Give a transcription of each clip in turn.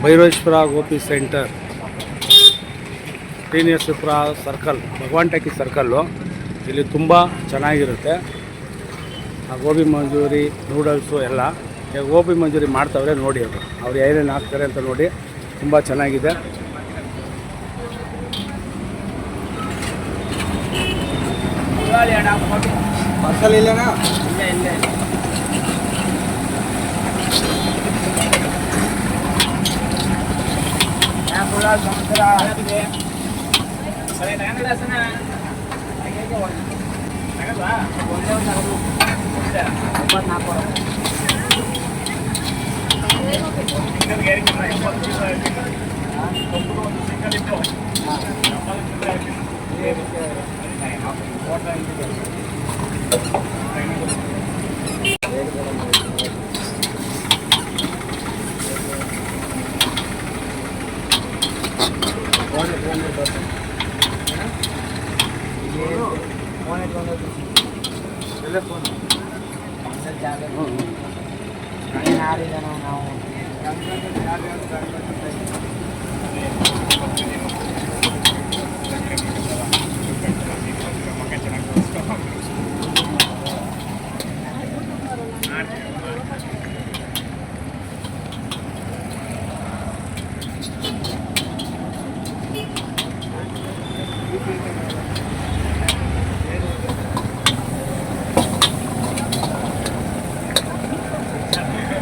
Bhairaveshwara Gopi centre, T Narasipura circle, Bhagwan talkies circle. ಇಲ್ಲಿ ತುಂಬ ಚೆನ್ನಾಗಿರುತ್ತೆ. ಗೋಬಿ ಮಂಚೂರಿ, ನೂಡಲ್ಸು ಎಲ್ಲ. ಗೋಬಿ ಮಂಚೂರಿ ಮಾಡ್ತಾವ್ರೆ ನೋಡಿ, ಅವ್ರು ಏನೇನು ಹಾಕ್ತಾರೆ ಅಂತ ನೋಡಿ. ತುಂಬ ಚೆನ್ನಾಗಿದೆ. ಮಸಾಲೆ ಇಲ್ಲನಾ? ಇಲ್ಲ.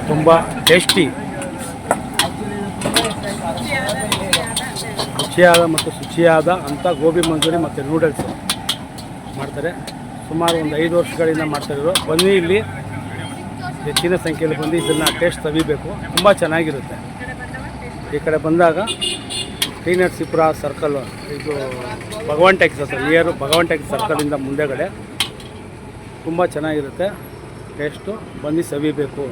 ತುಂಬ ಟೇಸ್ಟಿ, ರುಚಿಯಾದ ಮತ್ತು ಶುಚಿಯಾದ ಅಂಥ ಗೋಬಿ ಮಂಚೂರಿ ಮತ್ತು ನೂಡಲ್ಸ್ ಮಾಡ್ತಾರೆ. ಸುಮಾರು ಒಂದು 5 ವರ್ಷಗಳಿಂದ ಮಾಡ್ತಾಯಿದ್ರು. ಬನ್ನಿ, ಇಲ್ಲಿ ಹೆಚ್ಚಿನ ಸಂಖ್ಯೆಯಲ್ಲಿ ಬಂದು ಇದನ್ನು ಟೇಸ್ಟ್ ಸವಿಬೇಕು. ತುಂಬ ಚೆನ್ನಾಗಿರುತ್ತೆ. ಈ ಕಡೆ ಬಂದಾಗ ಟಿ ನರಸೀಪುರ ಸರ್ಕಲ್ಲು, ಇದು ಭಗವಾನ್ ಟಾಕೀಸ್ ಹತ್ರ, ನಿಯರು ಭಗವಾನ್ ಟಾಕೀಸ್ ಸರ್ಕಲಿಂದ ಮುಂದೆಗಡೆ ತುಂಬ ಚೆನ್ನಾಗಿರುತ್ತೆ ಟೇಸ್ಟು. ಬನ್ನಿ, ಸವಿಬೇಕು.